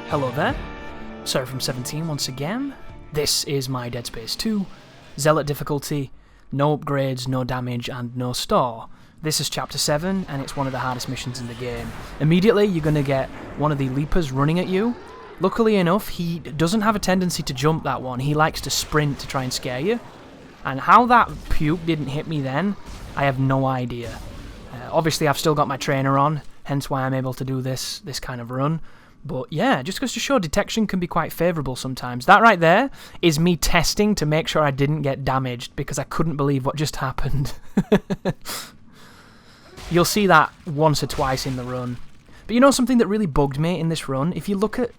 Hello there, Sorry from 17 once again. This is my Dead Space 2, Zealot difficulty, no upgrades, no damage, and no store. This is Chapter 7, and it's one of the hardest missions in the game. Immediately, you're going to get one of the Leapers running at you. Luckily enough, he doesn't have a tendency to jump that one, he likes to sprint to try and scare you. And how that puke didn't hit me then, I have no idea. Obviously, I've still got my trainer on, hence why I'm able to do this kind of run. But yeah, just goes to show detection can be quite favourable sometimes. That right there is me testing to make sure I didn't get damaged because I couldn't believe what just happened. You'll see that once or twice in the run. But you know something that really bugged me in this run? If you look at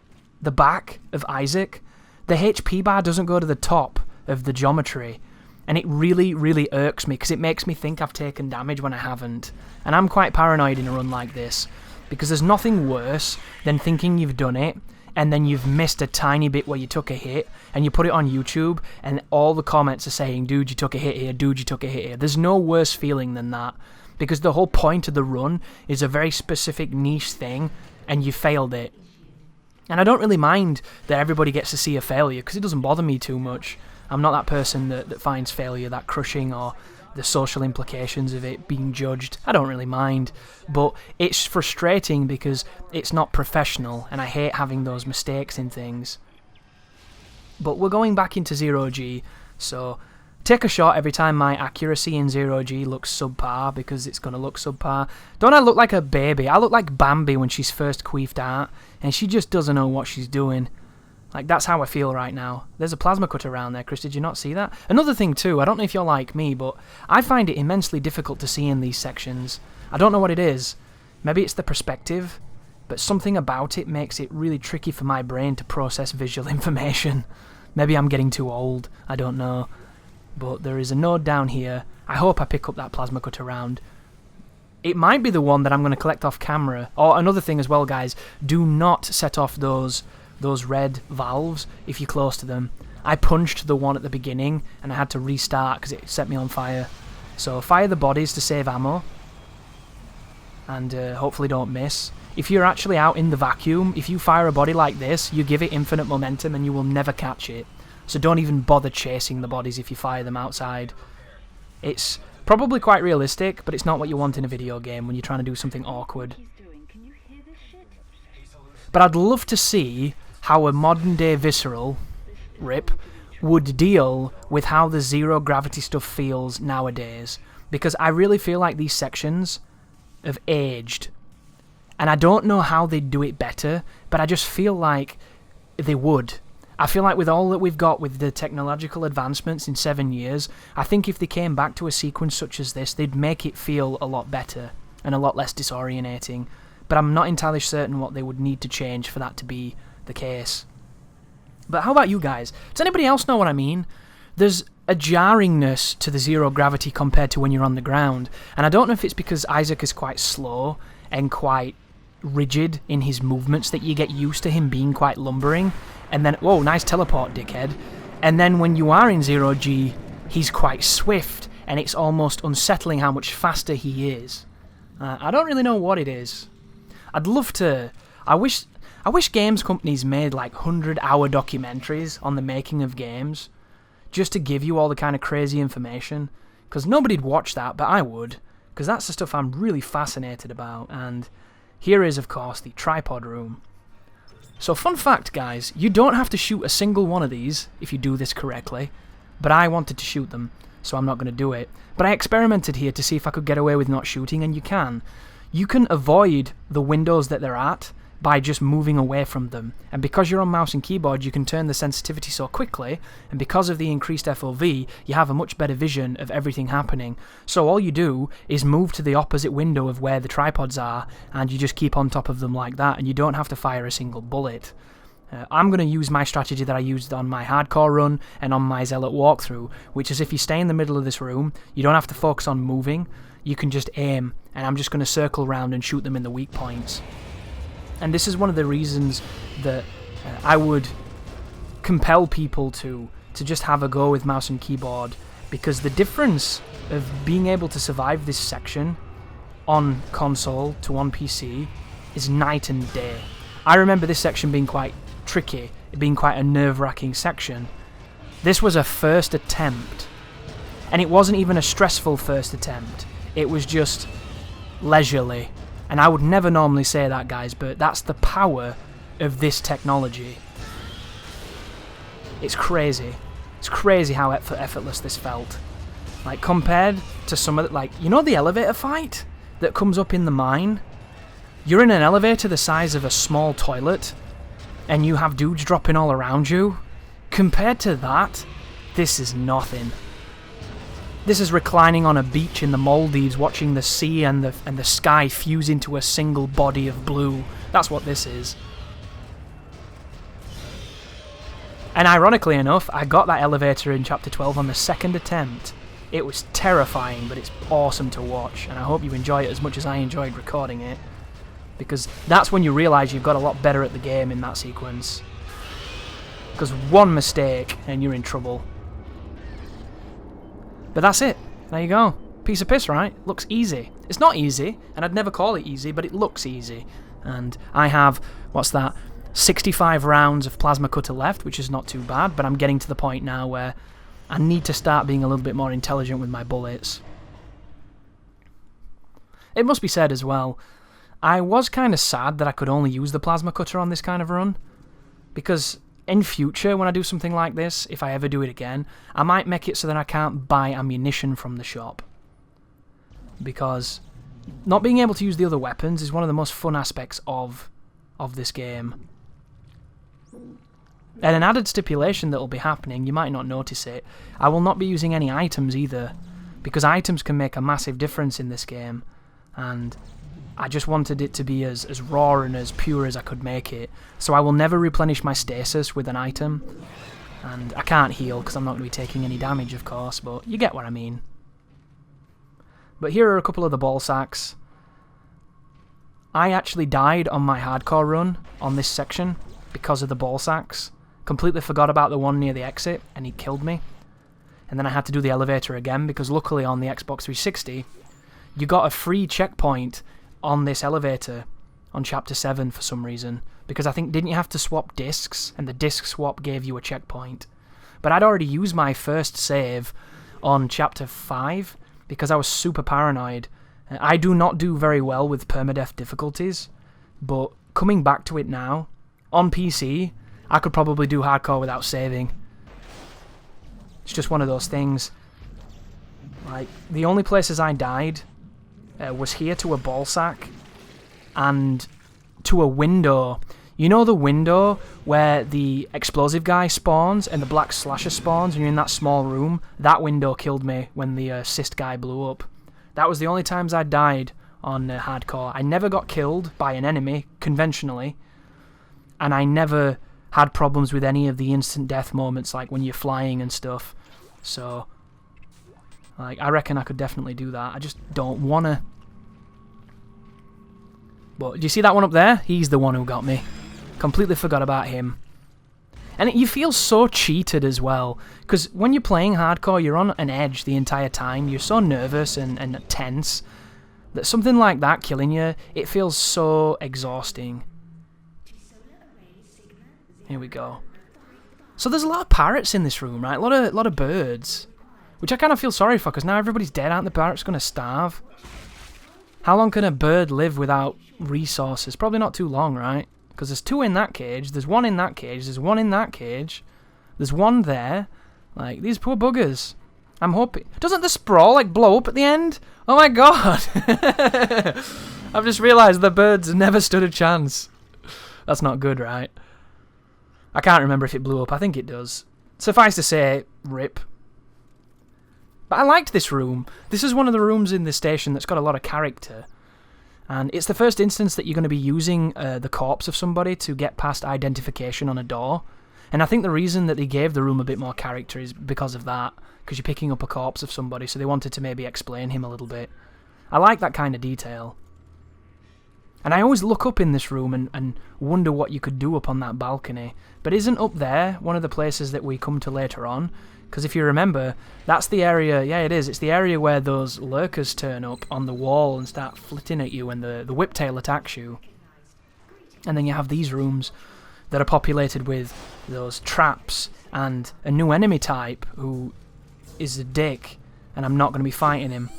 the back of Isaac, the HP bar doesn't go to the top of the geometry. And it really, really irks me because it makes me think I've taken damage when I haven't. And I'm quite paranoid in a run like this. Because there's nothing worse than thinking you've done it and then you've missed a tiny bit where you took a hit and you put it on YouTube and all the comments are saying, dude, you took a hit here, dude, you took a hit here. There's no worse feeling than that because the whole point of the run is a very specific niche thing and you failed it. And I don't really mind that everybody gets to see a failure because it doesn't bother me too much. I'm not that person that finds failure that crushing or the social implications of it being judged. I don't really mind, but it's frustrating because it's not professional and I hate having those mistakes in things. But we're going back into 0G, so take a shot every time my accuracy in 0G looks subpar because it's going to look subpar. Don't I look like a baby? I look like Bambi when she's first queefed out and she just doesn't know what she's doing. Like, that's how I feel right now. There's a plasma cut around there, Chris. Did you not see that? Another thing, too, I don't know if you're like me, but I find it immensely difficult to see in these sections. I don't know what it is. Maybe it's the perspective, but something about it makes it really tricky for my brain to process visual information. Maybe I'm getting too old. I don't know. But there is a node down here. I hope I pick up that plasma cut around. It might be the one that I'm going to collect off camera. Or another thing as well, guys. Do not set off those red valves if you're close to them. I punched the one at the beginning and I had to restart because it set me on fire. So fire the bodies to save ammo and hopefully don't miss. If you're actually out in the vacuum, if you fire a body like this, you give it infinite momentum and you will never catch it. So don't even bother chasing the bodies if you fire them outside. It's probably quite realistic, but it's not what you want in a video game when you're trying to do something awkward. But I'd love to see how a modern day Visceral, RIP, would deal with how the zero gravity stuff feels nowadays. Because I really feel like these sections have aged. And I don't know how they'd do it better, but I just feel like they would. I feel like with all that we've got with the technological advancements in 7 years, I think if they came back to a sequence such as this, they'd make it feel a lot better and a lot less disorientating. But I'm not entirely certain what they would need to change for that to be the case. But how about you guys? Does anybody else know what I mean? There's a jarringness to the zero gravity compared to when you're on the ground. And I don't know if it's because Isaac is quite slow and quite rigid in his movements that you get used to him being quite lumbering. And then, whoa, nice teleport, dickhead. And then when you are in 0G, he's quite swift. And it's almost unsettling how much faster he is. I don't really know what it is. I'd love to... I wish games companies made like 100-hour documentaries on the making of games just to give you all the kind of crazy information. Because nobody'd watch that, but I would. Because that's the stuff I'm really fascinated about. And here is, of course, the tripod room. So fun fact, guys, you don't have to shoot a single one of these if you do this correctly. But I wanted to shoot them, so I'm not going to do it. But I experimented here to see if I could get away with not shooting, and you can. You can avoid the windows that they're at by just moving away from them. And because you're on mouse and keyboard, you can turn the sensitivity so quickly, and because of the increased FOV, you have a much better vision of everything happening. So all you do is move to the opposite window of where the tripods are, and you just keep on top of them like that, and you don't have to fire a single bullet. I'm going to use my strategy that I used on my hardcore run and on my Zealot walkthrough, which is if you stay in the middle of this room, you don't have to focus on moving, you can just aim, and I'm just going to circle around and shoot them in the weak points. And this is one of the reasons that I would compel people to just have a go with mouse and keyboard, because the difference of being able to survive this section on console to on PC is night and day. I remember this section being quite tricky, it being quite a nerve-wracking section. This was a first attempt, and it wasn't even a stressful first attempt. It was just leisurely, and I would never normally say that, guys, but that's the power of this technology. It's crazy. It's crazy how effortless this felt. Like, compared to some of the, like, you know the elevator fight that comes up in the mine? You're in an elevator the size of a small toilet, and you have dudes dropping all around you. Compared to that, this is nothing. This is reclining on a beach in the Maldives, watching the sea and the sky fuse into a single body of blue. That's what this is. And ironically enough, I got that elevator in Chapter 12 on the second attempt. It was terrifying, but it's awesome to watch, and I hope you enjoy it as much as I enjoyed recording it. Because that's when you realise you've got a lot better at the game in that sequence. Because one mistake and you're in trouble. But that's it. There you go. Piece of piss, right? Looks easy. It's not easy, and I'd never call it easy, but it looks easy. And I have, what's that, 65 rounds of plasma cutter left, which is not too bad, but I'm getting to the point now where I need to start being a little bit more intelligent with my bullets. It must be said as well, I was kind of sad that I could only use the plasma cutter on this kind of run, because in future, when I do something like this, if I ever do it again, I might make it so that I can't buy ammunition from the shop. Because not being able to use the other weapons is one of the most fun aspects of this game. And an added stipulation that will be happening, you might not notice it, I will not be using any items either, because items can make a massive difference in this game, and I just wanted it to be as raw and as pure as I could make it. So I will never replenish my stasis with an item, and I can't heal because I'm not going to be taking any damage, of course, but you get what I mean. But here are a couple of the ball sacks. I actually died on my hardcore run on this section because of the ball sacks. Completely forgot about the one near the exit, and he killed me. And then I had to do the elevator again, because luckily on the Xbox 360, you got a free checkpoint on this elevator on Chapter 7 for some reason. Because I think, didn't you have to swap discs? And the disc swap gave you a checkpoint. But I'd already used my first save on Chapter 5, because I was super paranoid. I do not do very well with permadeath difficulties, but coming back to it now, on PC, I could probably do hardcore without saving. It's just one of those things. Like, the only places I died was here to a ball sack and to a window. You know the window where the explosive guy spawns and the black slasher spawns and you're in that small room? That window killed me when the cyst guy blew up. That was the only times I died on hardcore. I never got killed by an enemy, conventionally, and I never had problems with any of the instant death moments, like when you're flying and stuff. So, like, I reckon I could definitely do that. I just don't wanna. But do you see that one up there? He's the one who got me. Completely forgot about him. And you feel so cheated as well, because when you're playing hardcore, you're on an edge the entire time. You're so nervous and tense that something like that killing you, it feels so exhausting. Here we go. So there's a lot of parrots in this room, right? A lot of birds, which I kind of feel sorry for, because now everybody's dead, aren't the parrots going to starve? How long can a bird live without resources? Probably not too long, right? Because there's two in that cage, there's one in that cage, there's one in that cage, there's one there. Like, these poor buggers. I'm hoping... Doesn't the sprawl, like, blow up at the end? Oh my god! I've just realised the birds never stood a chance. That's not good, right? I can't remember if it blew up. I think it does. Suffice to say, rip. But I liked this room. This is one of the rooms in this station that's got a lot of character. And it's the first instance that you're going to be using the corpse of somebody to get past identification on a door. And I think the reason that they gave the room a bit more character is because of that. Because you're picking up a corpse of somebody, so they wanted to maybe explain him a little bit. I like that kind of detail. And I always look up in this room and wonder what you could do up on that balcony. But isn't up there one of the places that we come to later on? Because if you remember, that's the area... Yeah, it is. It's the area where those lurkers turn up on the wall and start flitting at you when the whiptail attacks you. And then you have these rooms that are populated with those traps and a new enemy type who is a dick, and I'm not going to be fighting him.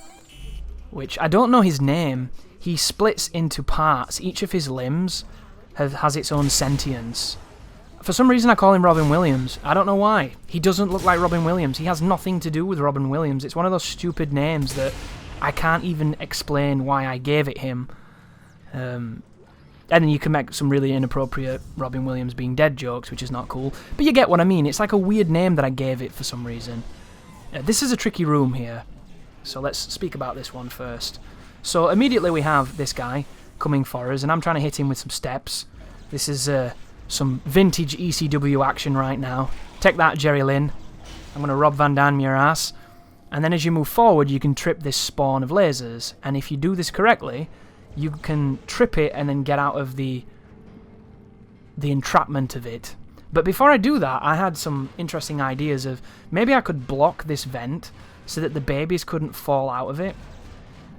Which, I don't know his name. He splits into parts. Each of his limbs has its own sentience. For some reason I call him Robin Williams. I don't know why. He doesn't look like Robin Williams. He has nothing to do with Robin Williams. It's one of those stupid names that I can't even explain why I gave it him. And then you can make some really inappropriate Robin Williams being dead jokes, which is not cool. But you get what I mean. It's like a weird name that I gave it for some reason. This is a tricky room here. So let's speak about this one first. So immediately we have this guy coming for us, and I'm trying to hit him with some steps. This is some vintage ECW action right now. Take that, Jerry Lynn. I'm going to Rob Van Dam your ass. And then as you move forward, you can trip this spawn of lasers. And if you do this correctly, you can trip it and then get out of the entrapment of it. But before I do that, I had some interesting ideas of maybe I could block this vent so that the babies couldn't fall out of it.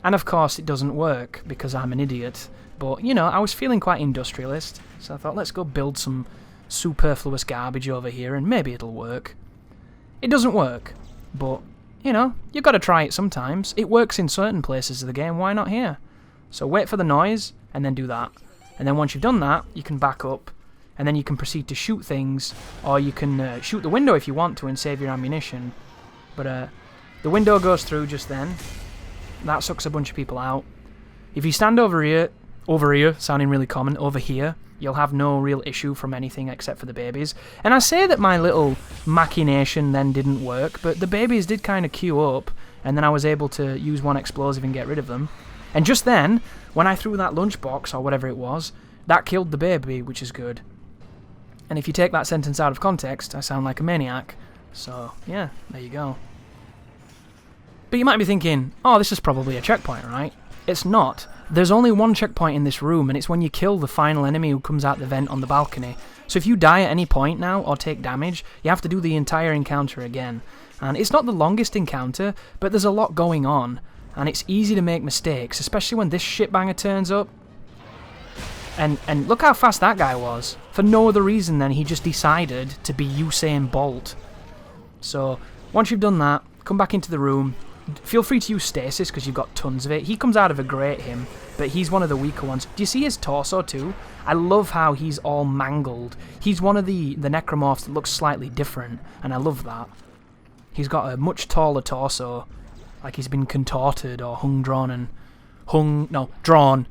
And of course it doesn't work because I'm an idiot. But, you know, I was feeling quite industrialist, so I thought let's go build some superfluous garbage over here and maybe it'll work. It doesn't work, but, you know, you've got to try it sometimes. It works in certain places of the game, why not here? So wait for the noise and then do that. And then once you've done that, you can back up and then you can proceed to shoot things, or you can shoot the window if you want to and save your ammunition. But the window goes through just then. That sucks a bunch of people out. If you stand over here, sounding really common, over here, you'll have no real issue from anything except for the babies. And I say that my little machination then didn't work, but the babies did kind of queue up, and then I was able to use one explosive and get rid of them. And just then, when I threw that lunchbox, or whatever it was, that killed the baby, which is good. And if you take that sentence out of context, I sound like a maniac. So, yeah, there you go. But you might be thinking, oh, this is probably a checkpoint, right? It's not. There's only one checkpoint in this room, and it's when you kill the final enemy who comes out the vent on the balcony. So if you die at any point now, or take damage, you have to do the entire encounter again. And it's not the longest encounter, but there's a lot going on, and it's easy to make mistakes, especially when this shitbanger turns up. And look how fast that guy was. For no other reason than he just decided to be Usain Bolt. So, once you've done that, come back into the room. Feel free to use stasis because you've got tons of it. He comes out of a grate, him, but he's one of the weaker ones. Do you see his torso too? I love how he's all mangled. He's one of the necromorphs that looks slightly different, and I love that. He's got a much taller torso, like he's been contorted or drawn.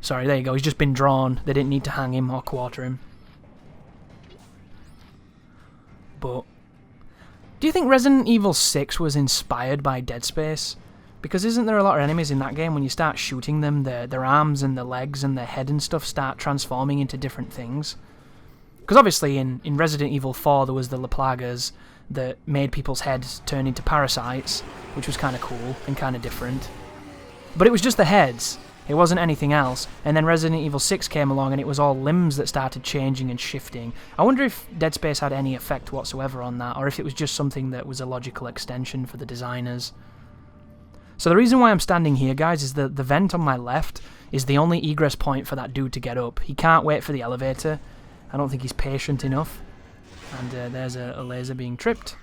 Sorry, there you go. He's just been drawn. They didn't need to hang him or quarter him. But do you think Resident Evil 6 was inspired by Dead Space? Because isn't there a lot of enemies in that game, when you start shooting them, their arms and their legs and their head and stuff start transforming into different things? Because obviously in Resident Evil 4 there was the La Plagas that made people's heads turn into parasites, which was kind of cool and kind of different. But it was just the heads. It wasn't anything else. And then Resident Evil 6 came along and it was all limbs that started changing and shifting. I wonder if Dead Space had any effect whatsoever on that, or if it was just something that was a logical extension for the designers. So the reason why I'm standing here, guys, is that the vent on my left is the only egress point for that dude to get up. He can't wait for the elevator. I don't think he's patient enough. And there's a laser being tripped.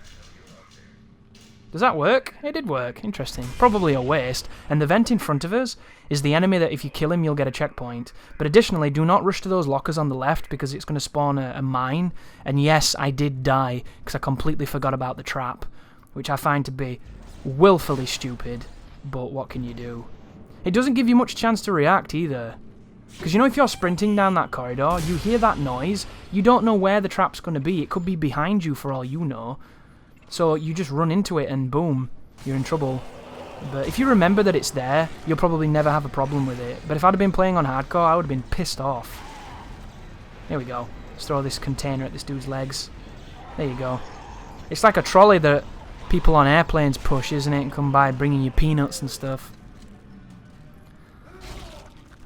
Does that work? It did work. Interesting. Probably a waste. And the vent in front of us is the enemy that if you kill him, you'll get a checkpoint. But additionally, do not rush to those lockers on the left because it's going to spawn a mine. And yes, I did die because I completely forgot about the trap, which I find to be willfully stupid. But what can you do? It doesn't give you much chance to react either. Because you know, if you're sprinting down that corridor, you hear that noise, you don't know where the trap's going to be. It could be behind you for all you know. So you just run into it and boom, you're in trouble. But if you remember that it's there, you'll probably never have a problem with it. But if I'd have been playing on hardcore, I would have been pissed off. Here we go. Let's throw this container at this dude's legs. There you go. It's like a trolley that people on airplanes push, isn't it? And come by bringing you peanuts and stuff.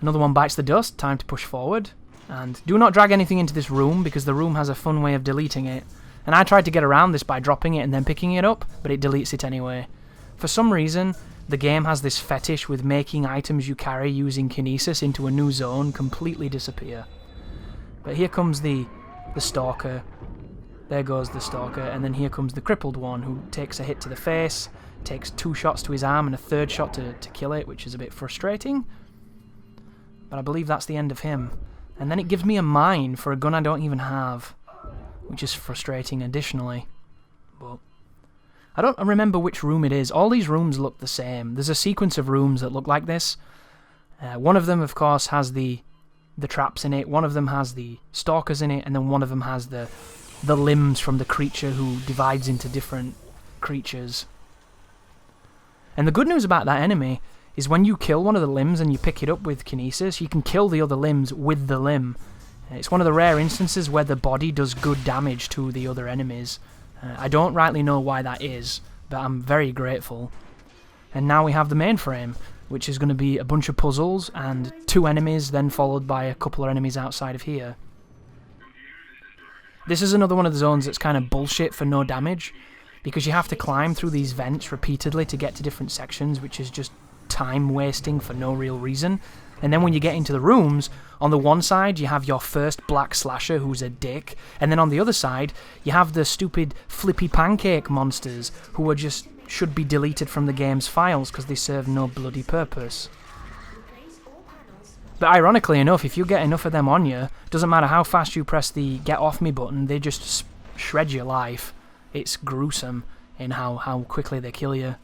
Another one bites the dust. Time to push forward. And do not drag anything into this room because the room has a fun way of deleting it. And I tried to get around this by dropping it and then picking it up, but it deletes it anyway. For some reason, the game has this fetish with making items you carry using kinesis into a new zone completely disappear. But here comes the Stalker. There goes the Stalker, and then here comes the crippled one, who takes a hit to the face, takes 2 shots to his arm and a 3rd shot to kill it, which is a bit frustrating. But I believe that's the end of him. And then it gives me a mine for a gun I don't even have, which is frustrating additionally. But I don't remember which room it is. All these rooms look the same. There's a sequence of rooms that look like this. One of them, of course, has the traps in it. One of them has the stalkers in it, and then one of them has the limbs from the creature who divides into different creatures. And the good news about that enemy is when you kill one of the limbs and you pick it up with kinesis, you can kill the other limbs with the limb. It's one of the rare instances where the body does good damage to the other enemies. I don't rightly know why that is, but I'm very grateful. And now we have the mainframe, which is going to be a bunch of puzzles and 2 enemies, then followed by a couple of enemies outside of here. This is another one of the zones that's kind of bullshit for no damage, because you have to climb through these vents repeatedly to get to different sections, which is just time wasting for no real reason. And then when you get into the rooms, on the one side you have your first black slasher who's a dick, and then on the other side you have the stupid flippy pancake monsters who are just should be deleted from the game's files because they serve no bloody purpose. But ironically enough, if you get enough of them on you, doesn't matter how fast you press the get off me button, they just shred your life. It's gruesome in how quickly they kill you.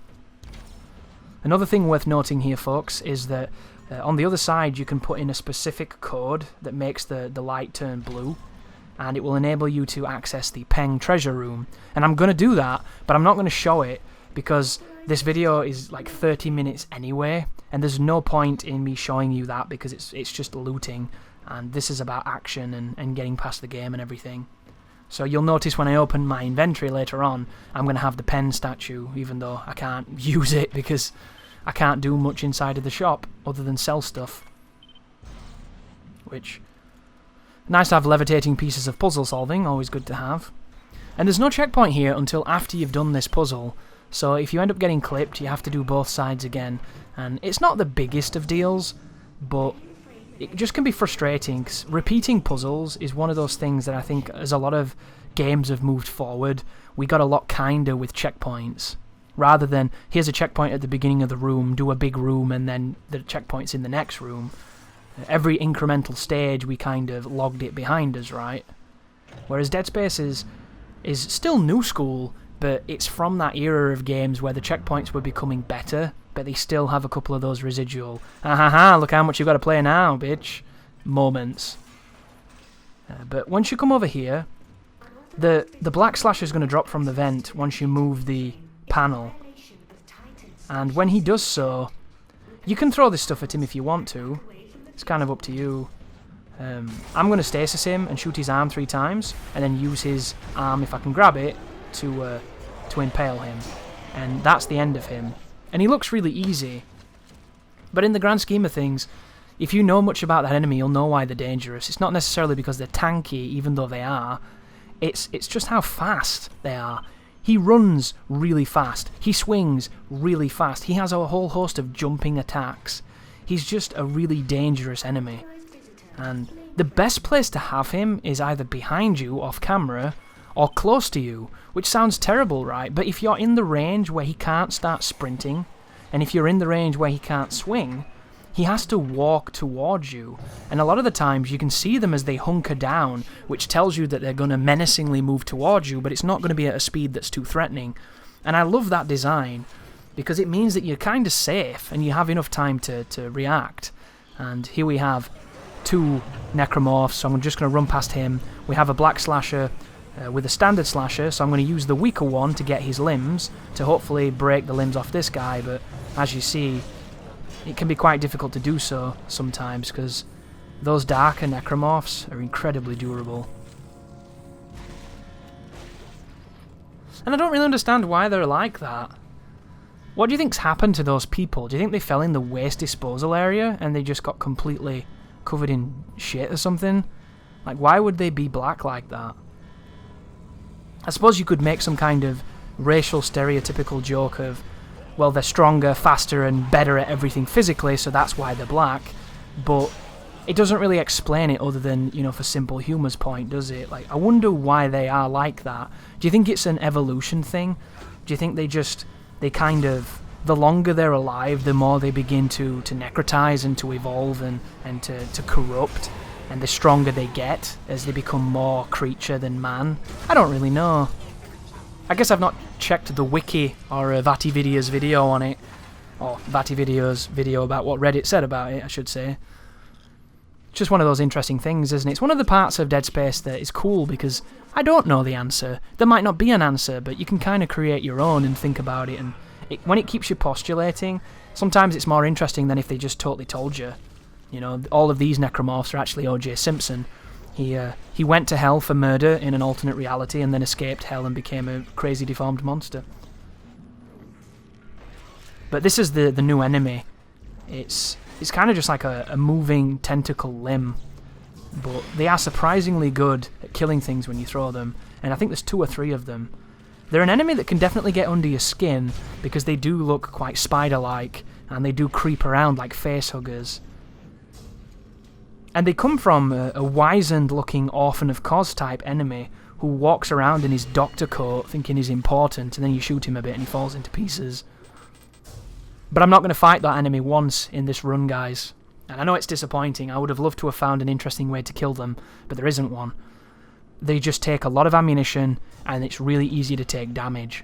Another thing worth noting here, folks, is that on the other side you can put in a specific code that makes the light turn blue, and it will enable you to access the Peng treasure room. And I'm going to do that, but I'm not going to show it because this video is like 30 minutes anyway, and there's no point in me showing you that because it's just looting, and this is about action and getting past the game and everything. So you'll notice when I open my inventory later on, I'm going to have the pen statue, even though I can't use it because I can't do much inside of the shop other than sell stuff. Which, nice to have levitating pieces of puzzle solving, always good to have. And there's no checkpoint here until after you've done this puzzle, so if you end up getting clipped, you have to do both sides again. And it's not the biggest of deals, but it just can be frustrating, 'cause repeating puzzles is one of those things that I think as a lot of games have moved forward, we got a lot kinder with checkpoints. Rather than, here's a checkpoint at the beginning of the room, do a big room, and then the checkpoint's in the next room. Every incremental stage, we kind of logged it behind us, right? Whereas Dead Space is still new school, but it's from that era of games where the checkpoints were becoming better, but they still have a couple of those residual, look how much you've got to play now, bitch, moments. But once you come over here, the black slasher is going to drop from the vent once you move the panel. And when he does so, you can throw this stuff at him if you want to. It's kind of up to you. I'm going to stasis him and shoot his arm 3 times, and then use his arm, if I can grab it, to impale him. And that's the end of him. And he looks really easy. But in the grand scheme of things, if you know much about that enemy, you'll know why they're dangerous. It's not necessarily because they're tanky, even though they are. It's just how fast they are. He runs really fast. He swings really fast. He has a whole host of jumping attacks. He's just a really dangerous enemy. And the best place to have him is either behind you, off camera, or close to you, which sounds terrible, right? But if you're in the range where he can't start sprinting, and if you're in the range where he can't swing, he has to walk towards you. And a lot of the times you can see them as they hunker down, which tells you that they're going to menacingly move towards you, but it's not going to be at a speed that's too threatening. And I love that design, because it means that you're kind of safe, and you have enough time to react. And here we have 2 necromorphs, so I'm just going to run past him. We have a black slasher with a standard slasher, so I'm going to use the weaker one to get his limbs, to hopefully break the limbs off this guy, but as you see, it can be quite difficult to do so sometimes, because those darker necromorphs are incredibly durable. And I don't really understand why they're like that. What do you think's happened to those people? Do you think they fell in the waste disposal area and they just got completely covered in shit or something? Like, why would they be black like that? I suppose you could make some kind of racial stereotypical joke of, well, they're stronger, faster, and better at everything physically, so that's why they're black. But it doesn't really explain it other than, you know, for simple humour's point, does it? Like, I wonder why they are like that. Do you think it's an evolution thing? Do you think they kind of, the longer they're alive, the more they begin to necrotize and to evolve and to corrupt, and the stronger they get as they become more creature than man? I don't really know. I guess I've not checked the wiki or VatiVidia's video on it, or VatiVidia's video about what Reddit said about it, I should say. It's just one of those interesting things, isn't it? It's one of the parts of Dead Space that is cool because I don't know the answer. There might not be an answer, but you can kind of create your own and think about it, and when it keeps you postulating, sometimes it's more interesting than if they just totally told you. You know, all of these necromorphs are actually O.J. Simpson. He went to hell for murder in an alternate reality and then escaped hell and became a crazy deformed monster. But this is the new enemy. It's kind of just like a moving tentacle limb, but they are surprisingly good at killing things when you throw them, and I think there's 2 or 3 of them. They're an enemy that can definitely get under your skin because they do look quite spider-like and they do creep around like facehuggers. And they come from a wizened-looking Orphan of Cos type enemy who walks around in his doctor coat thinking he's important, and then you shoot him a bit and he falls into pieces. But I'm not going to fight that enemy once in this run, guys. And I know it's disappointing. I would have loved to have found an interesting way to kill them, but there isn't one. They just take a lot of ammunition, and it's really easy to take damage.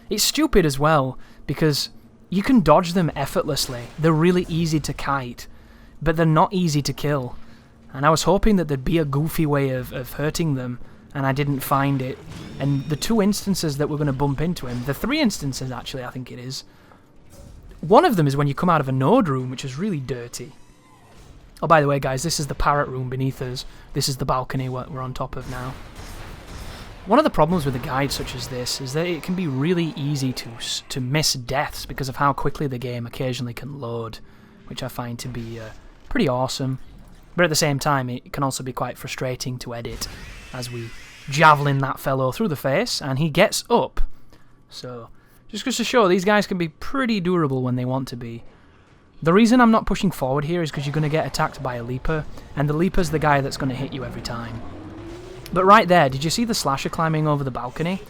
It's stupid as well, because you can dodge them effortlessly. They're really easy to kite, but they're not easy to kill. And I was hoping that there'd be a goofy way of hurting them, and I didn't find it. And the 2 instances that we're going to bump into him, the 3 instances actually, I think it is. One of them is when you come out of a node room, which is really dirty. Oh, by the way, guys, this is the parrot room beneath us. This is the balcony what we're on top of now. One of the problems with a guide such as this is that it can be really easy to miss deaths because of how quickly the game occasionally can load, which I find to be pretty awesome. But at the same time, it can also be quite frustrating to edit as we javelin that fellow through the face, and he gets up. So, just goes to show, these guys can be pretty durable when they want to be. The reason I'm not pushing forward here is because you're going to get attacked by a leaper, and the leaper's the guy that's going to hit you every time. But right there, did you see the slasher climbing over the balcony?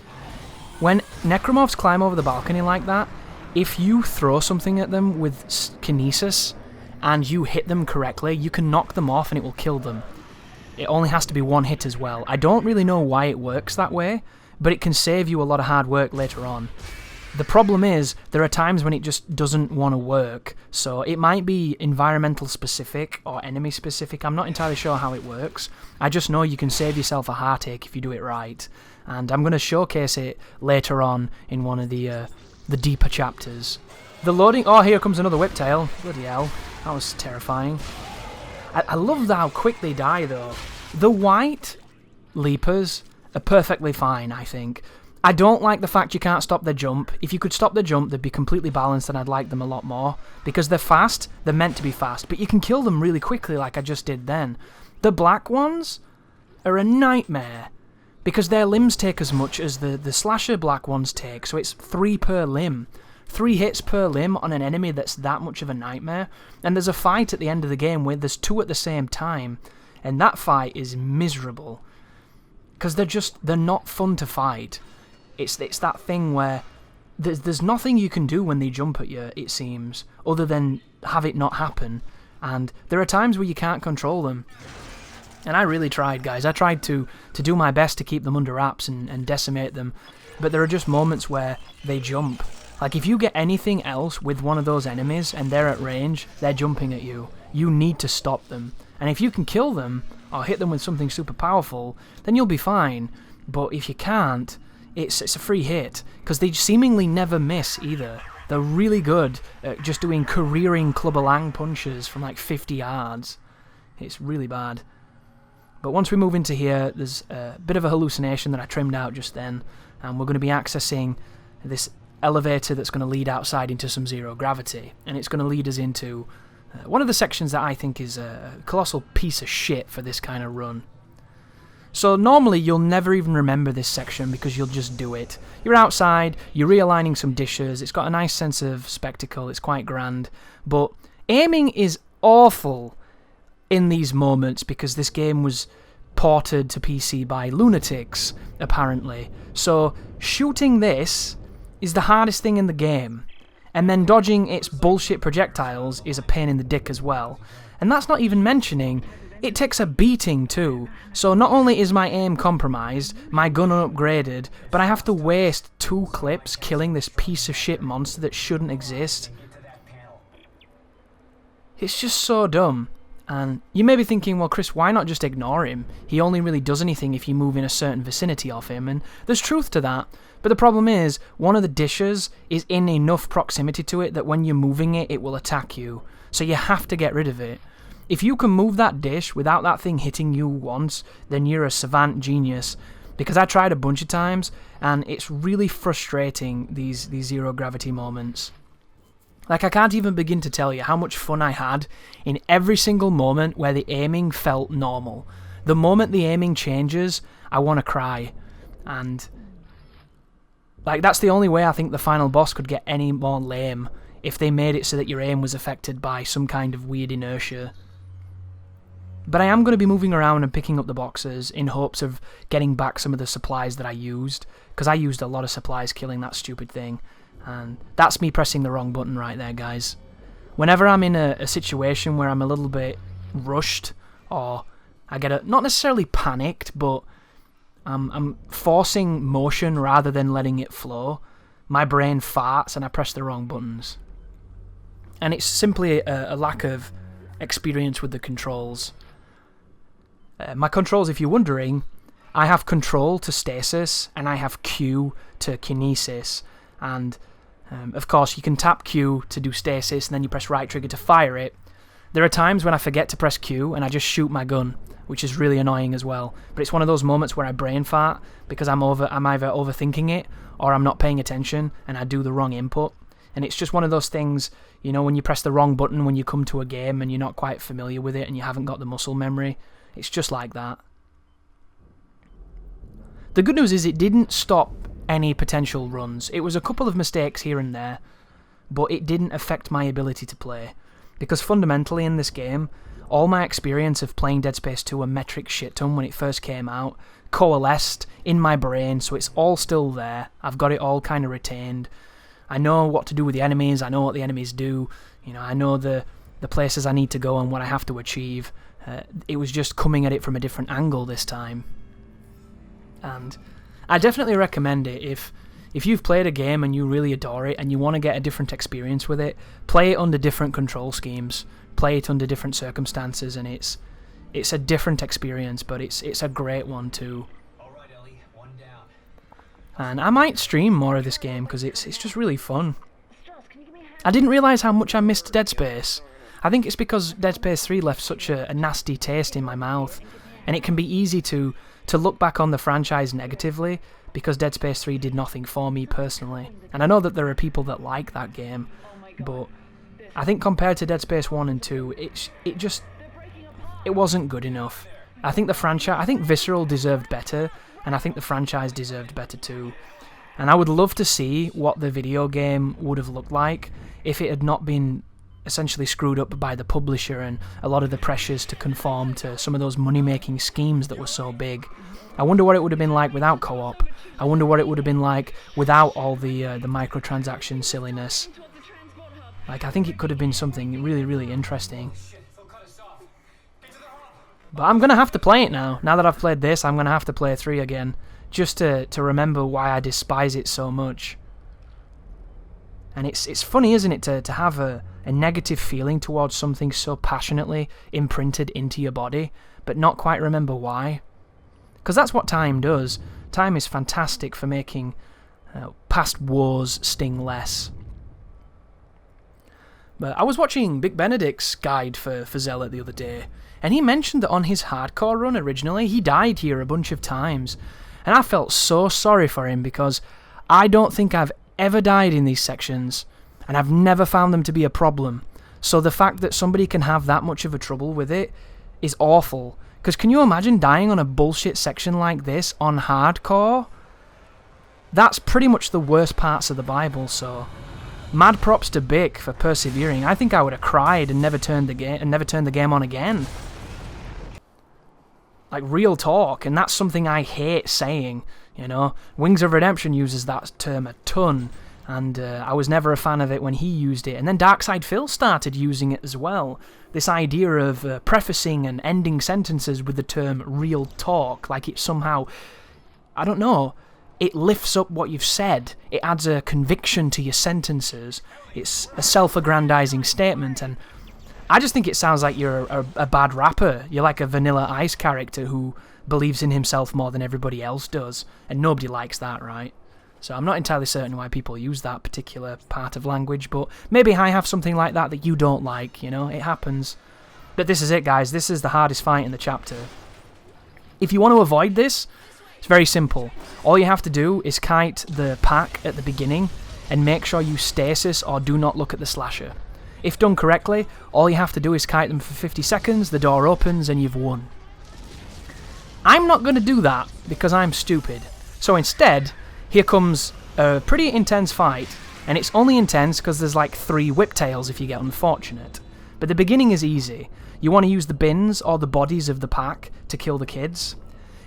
When necromorphs climb over the balcony like that, if you throw something at them with kinesis, and you hit them correctly, you can knock them off and it will kill them. It only has to be 1 hit as well. I don't really know why it works that way, but it can save you a lot of hard work later on. The problem is, there are times when it just doesn't want to work, so it might be environmental specific or enemy specific. I'm not entirely sure how it works. I just know you can save yourself a heartache if you do it right, and I'm going to showcase it later on in one of the deeper chapters. The loading... Oh, here comes another whiptail. Bloody hell. That was terrifying. I love how quick they die, though. The white leapers are perfectly fine, I think. I don't like the fact you can't stop their jump. If you could stop their jump, they'd be completely balanced and I'd like them a lot more. Because they're fast, they're meant to be fast, but you can kill them really quickly like I just did then. The black ones are a nightmare. Because their limbs take as much as the slasher black ones take, so it's 3 per limb. 3 hits per limb on an enemy that's that much of a nightmare. And there's a fight at the end of the game where there's 2 at the same time. And that fight is miserable. Because they're not fun to fight. It's that thing where there's nothing you can do when they jump at you, it seems, other than have it not happen. And there are times where you can't control them. And I really tried, guys. I tried to do my best to keep them under wraps and decimate them. But there are just moments where they jump. Like, if you get anything else with one of those enemies and they're at range, they're jumping at you. You need to stop them. And if you can kill them, or hit them with something super powerful, then you'll be fine. But if you can't, it's a free hit, because they seemingly never miss either. They're really good at just doing careering clubber-lang punches from like 50 yards. It's really bad. But once we move into here, there's a bit of a hallucination that I trimmed out just then, and we're going to be accessing this elevator that's going to lead outside into some zero gravity, and it's going to lead us into one of the sections that I think is a colossal piece of shit for this kind of run. So normally you'll never even remember this section because you'll just do it. You're outside, you're realigning some dishes, it's got a nice sense of spectacle, it's quite grand, but aiming is awful in these moments because this game was ported to PC by lunatics, apparently. So shooting this is the hardest thing in the game, and then dodging its bullshit projectiles is a pain in the dick as well. And that's not even mentioning, it takes a beating too. So not only is my aim compromised, my gun upgraded, but I have to waste 2 clips killing this piece of shit monster that shouldn't exist. It's just so dumb. And you may be thinking, well, Chris, why not just ignore him? He only really does anything if you move in a certain vicinity of him, and there's truth to that. But the problem is, one of the dishes is in enough proximity to it that when you're moving it, it will attack you. So you have to get rid of it. If you can move that dish without that thing hitting you once, then you're a savant genius. Because I tried a bunch of times, and it's really frustrating, these zero gravity moments. Like, I can't even begin to tell you how much fun I had in every single moment where the aiming felt normal. The moment the aiming changes, I want to cry. And, like, that's the only way I think the final boss could get any more lame, if they made it so that your aim was affected by some kind of weird inertia. But I am going to be moving around and picking up the boxes in hopes of getting back some of the supplies that I used, because I used a lot of supplies killing that stupid thing. And that's me pressing the wrong button right there, guys. Whenever I'm in a situation where I'm a little bit rushed, or I get not necessarily panicked, but I'm forcing motion rather than letting it flow, my brain farts and I press the wrong buttons. And it's simply a lack of experience with the controls. My controls, if you're wondering, I have control to stasis and I have Q to kinesis. And of course you can tap Q to do stasis and then you press right trigger to fire it. There are times when I forget to press Q and I just shoot my gun, which is really annoying as well. But it's one of those moments where I brain fart because I'm either overthinking it or I'm not paying attention and I do the wrong input. And it's just one of those things, you know, when you press the wrong button when you come to a game and you're not quite familiar with it and you haven't got the muscle memory. It's just like that. The good news is it didn't stop any potential runs. It was a couple of mistakes here and there, but it didn't affect my ability to play. Because fundamentally in this game, all my experience of playing Dead Space 2 a metric shit ton when it first came out coalesced in my brain, so it's all still there. I've got it all kind of retained. I know what to do with the enemies, I know what the enemies do, you know, I know the places I need to go and what I have to achieve. It was just coming at it from a different angle this time. And I definitely recommend it. If you've played a game and you really adore it and you want to get a different experience with it, play it under different control schemes, play it under different circumstances, and it's a different experience, but it's a great one too. And I might stream more of this game because it's just really fun. I didn't realise how much I missed Dead Space. I think it's because Dead Space 3 left such a nasty taste in my mouth, and it can be easy to look back on the franchise negatively because Dead Space 3 did nothing for me personally. And I know that there are people that like that game, but I think compared to Dead Space 1 and 2, it wasn't good enough. I think Visceral deserved better, and I think the franchise deserved better too. And I would love to see what the video game would have looked like if it had not been essentially screwed up by the publisher and a lot of the pressures to conform to some of those money-making schemes that were so big. I wonder what it would have been like without co-op. I wonder what it would have been like without all the microtransaction silliness. Like, I think it could have been something really, really interesting. But I'm going to have to play it now. Now that I've played this, I'm going to have to play 3 again, just to remember why I despise it so much. And it's funny, isn't it, to have a negative feeling towards something so passionately imprinted into your body, but not quite remember why. Because that's what time does. Time is fantastic for making past woes sting less. But I was watching Big Benedict's guide for Zealot the other day, and he mentioned that on his hardcore run originally, he died here a bunch of times. And I felt so sorry for him because I don't think I've ever died in these sections, and I've never found them to be a problem. So the fact that somebody can have that much of a trouble with it is awful. Because can you imagine dying on a bullshit section like this on hardcore? That's pretty much the worst parts of the Bible, so Mad props to Bick for persevering. I think I would have cried and never turned the game on again. Like, real talk, and that's something I hate saying, you know. Wings of Redemption uses that term a ton, and I was never a fan of it when he used it. And then Darkside Phil started using it as well. This idea of prefacing and ending sentences with the term real talk, like it somehow, I don't know, it lifts up what you've said. It adds a conviction to your sentences. It's a self-aggrandizing statement, and I just think it sounds like you're a bad rapper. You're like a Vanilla Ice character who believes in himself more than everybody else does, and nobody likes that, right? So I'm not entirely certain why people use that particular part of language, but maybe I have something like that that you don't like, you know? It happens. But this is it, guys. This is the hardest fight in the chapter. If you want to avoid this, it's very simple. All you have to do is kite the pack at the beginning and make sure you stasis or do not look at the slasher. If done correctly, all you have to do is kite them for 50 seconds, the door opens, and you've won. I'm not going to do that because I'm stupid. So instead, here comes a pretty intense fight, and it's only intense because there's like 3 whiptails if you get unfortunate. But the beginning is easy. You want to use the bins or the bodies of the pack to kill the kids.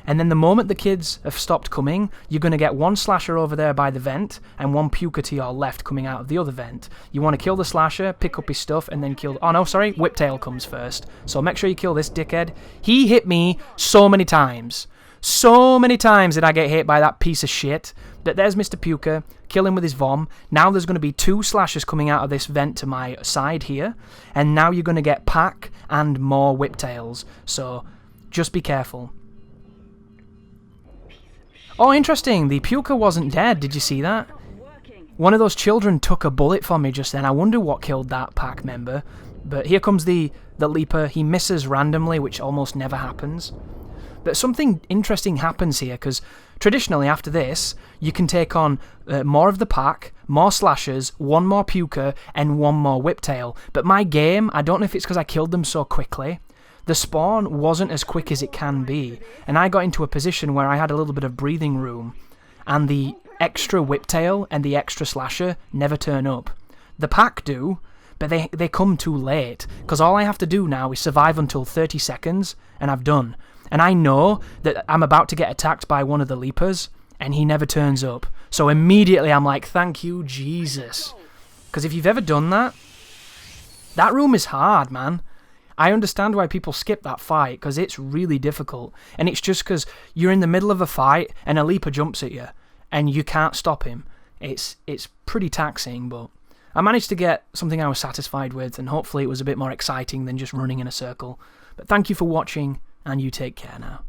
And then the moment the kids have stopped coming, you're going to get 1 slasher over there by the vent and 1 puker to your left coming out of the other vent. You want to kill the slasher, pick up his stuff, and then kill... Oh no, sorry, whiptail comes first. So make sure you kill this dickhead. He hit me so many times. So many times did I get hit by that piece of shit. But there's Mr. Puker, kill him with his vom. Now there's going to be 2 slashers coming out of this vent to my side here. And now you're going to get pack and more whiptails. So just be careful. Oh, interesting. The puker wasn't dead. Did you see that? One of those children took a bullet from me just then. I wonder what killed that pack member. But here comes the leaper. He misses randomly, which almost never happens. But something interesting happens here, because traditionally after this, you can take on more of the pack, more slashers, 1 more puker, and 1 more whiptail. But my game, I don't know if it's because I killed them so quickly, the spawn wasn't as quick as it can be, and I got into a position where I had a little bit of breathing room, and the extra whiptail and the extra slasher never turn up. The pack do, but they come too late, because all I have to do now is survive until 30 seconds, and I've done. And I know that I'm about to get attacked by one of the leapers, and he never turns up. So immediately I'm like, thank you, Jesus. Because if you've ever done that, that room is hard, man. I understand why people skip that fight, because it's really difficult. And it's just because you're in the middle of a fight and a leaper jumps at you and you can't stop him. It's pretty taxing, but I managed to get something I was satisfied with, and hopefully it was a bit more exciting than just running in a circle. But thank you for watching, and you take care now.